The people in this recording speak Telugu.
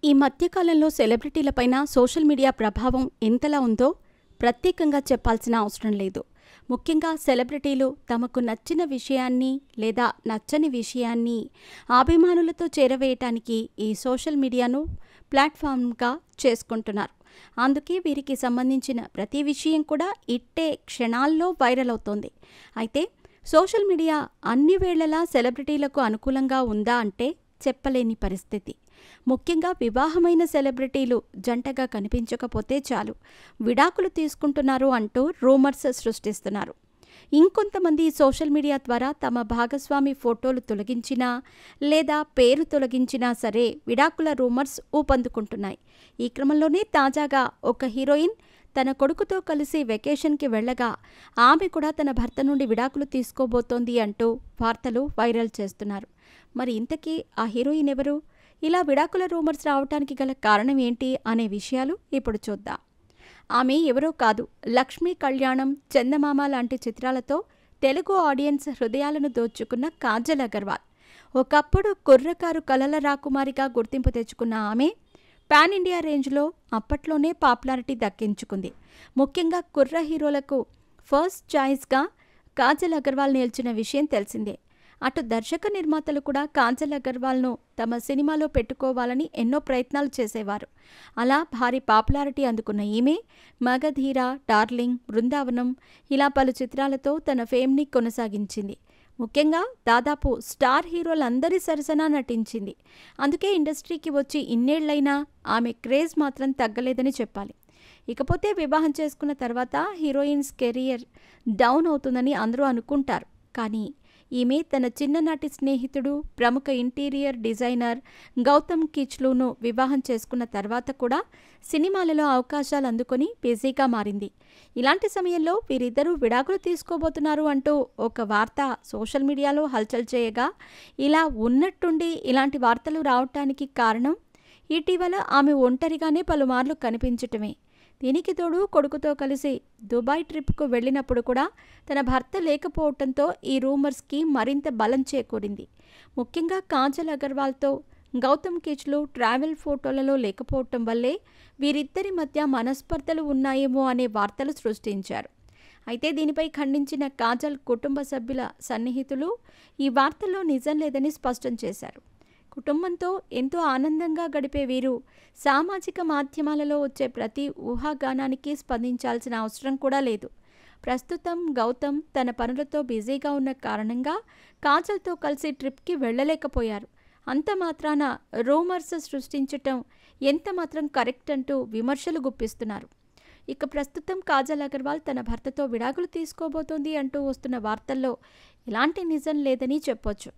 ఈ మధ్య కాలంలో సెలబ్రిటీలపైన సోషల్ మీడియా ప్రభావం ఎంతలా ఉందో ప్రత్యేకంగా చెప్పాల్సిన అవసరం లేదు. ముఖ్యంగా సెలబ్రిటీలు తమకు నచ్చిన విషయాన్ని లేదా నచ్చని విషయాన్ని అభిమానులతో చేరవేయటానికి ఈ సోషల్ మీడియాను ప్లాట్‌ఫామ్‌గా చేసుకుంటున్నారు. అందుకే వీరికి సంబంధించిన ప్రతి విషయం కూడా ఇట్టే క్షణాల్లో వైరల్ అవుతోంది. అయితే సోషల్ మీడియా అన్ని వేళలా సెలబ్రిటీలకు అనుకూలంగా ఉందా అంటే చెప్పలేని పరిస్థితి. ముఖ్యంగా వివాహమైన సెలబ్రిటీలు జంటగా కనిపించకపోతే చాలు విడాకులు తీసుకుంటున్నారు అంటూ రూమర్స్ సృష్టిస్తున్నారు. ఇంకొంతమంది సోషల్ మీడియా ద్వారా తమ భాగస్వామి ఫోటోలు తొలగించినా లేదా పేరు తొలగించినా సరే విడాకుల రూమర్స్ ఊపందుకుంటున్నాయి. ఈ క్రమంలోనే తాజాగా ఒక హీరోయిన్ తన కొడుకుతో కలిసి వెకేషన్‌కి వెళ్ళగా ఆమె కూడా తన భర్త నుండి విడాకులు తీసుకోబోతోంది అంటూ వార్తలు వైరల్ చేస్తున్నారు. మరి ఇంతకీ ఆ హీరోయిన్ ఎవరు? ఇలా విడాకుల రూమర్స్ రావటానికి గల కారణం ఏంటి అనే విషయాలు ఇప్పుడు చూద్దాం. ఆమె ఎవరో కాదు, లక్ష్మీ కళ్యాణం, చందమామ లాంటి చిత్రాలతో తెలుగు ఆడియన్స్ హృదయాలను దోచుకున్న కాజల్ అగర్వాల్. ఒకప్పుడు కుర్రకారు కలల రాకుమారిగా గుర్తింపు తెచ్చుకున్న ఆమె పాన్ ఇండియా రేంజ్లో అప్పట్లోనే పాపులారిటీ దక్కించుకుంది. ముఖ్యంగా కుర్ర హీరోలకు ఫస్ట్ చాయిస్గా కాజల్ అగర్వాల్ నిలిచిన విషయం తెలిసిందే. అటు దర్శక నిర్మాతలు కూడా కాజల్ అగర్వాల్ను తమ సినిమాలో పెట్టుకోవాలని ఎన్నో ప్రయత్నాలు చేసేవారు. అలా భారీ పాపులారిటీ అందుకున్న ఈమె మగధీర, డార్లింగ్, బృందావనం ఇలా పలు చిత్రాలతో తన ఫేమ్ని కొనసాగించింది. ముఖ్యంగా దాదాపు స్టార్ హీరోలందరి సరసన నటించింది. అందుకే ఇండస్ట్రీకి వచ్చి ఇన్నేళ్లైనా ఆమె క్రేజ్ మాత్రం తగ్గలేదని చెప్పాలి. ఇకపోతే వివాహం చేసుకున్న తర్వాత హీరోయిన్స్ కెరియర్ డౌన్ అవుతుందని అందరూ అనుకుంటారు. కానీ ఈమె తన చిన్ననాటి స్నేహితుడు, ప్రముఖ ఇంటీరియర్ డిజైనర్ గౌతమ్ కిచ్లూను వివాహం చేసుకున్న తర్వాత కూడా సినిమాలలో అవకాశాలు అందుకొని బిజీగా మారింది. ఇలాంటి సమయంలో వీరిద్దరూ విడాకులు తీసుకోబోతున్నారు అంటూ ఒక వార్త సోషల్ మీడియాలో హల్చల్ చేయగా, ఇలా ఉన్నట్టుండి ఇలాంటి వార్తలు రావటానికి కారణం ఇటీవల ఆమె ఒంటరిగానే పలుమార్లు కనిపించటమే. దీనికి తోడు కొడుకుతో కలిసి దుబాయ్ ట్రిప్కు వెళ్ళినప్పుడు కూడా తన భర్త లేకపోవడంతో ఈ రూమర్స్కి మరింత బలం చేకూరింది. ముఖ్యంగా కాజల్ అగర్వాల్తో గౌతమ్ కిచ్లూ ట్రావెల్ ఫోటోలలో లేకపోవటం వల్లే వీరిద్దరి మధ్య మనస్పర్ధలు ఉన్నాయేమో అనే వార్తలు సృష్టించారు. అయితే దీనిపై ఖండించిన కాజల్ కుటుంబ సభ్యుల సన్నిహితులు ఈ వార్తల్లో నిజం లేదని స్పష్టం చేశారు. కుటుంబంతో ఎంతో ఆనందంగా గడిపే వీరు సామాజిక మాధ్యమాలలో వచ్చే ప్రతి ఊహాగానానికి స్పందించాల్సిన అవసరం కూడా లేదు. ప్రస్తుతం గౌతమ్ తన పనులతో బిజీగా ఉన్న కారణంగా కాజల్తో కలిసి ట్రిప్కి వెళ్ళలేకపోయారు. అంత మాత్రాన రూమర్స్ సృష్టించటం ఎంత మాత్రం కరెక్ట్ అంటూ విమర్శలు గుప్పిస్తున్నారు. ఇక ప్రస్తుతం కాజల్ అగర్వాల్ తన భర్తతో విడాకులు తీసుకోబోతోంది అంటూ వస్తున్న వార్తల్లో ఎలాంటి నిజం లేదని చెప్పొచ్చు.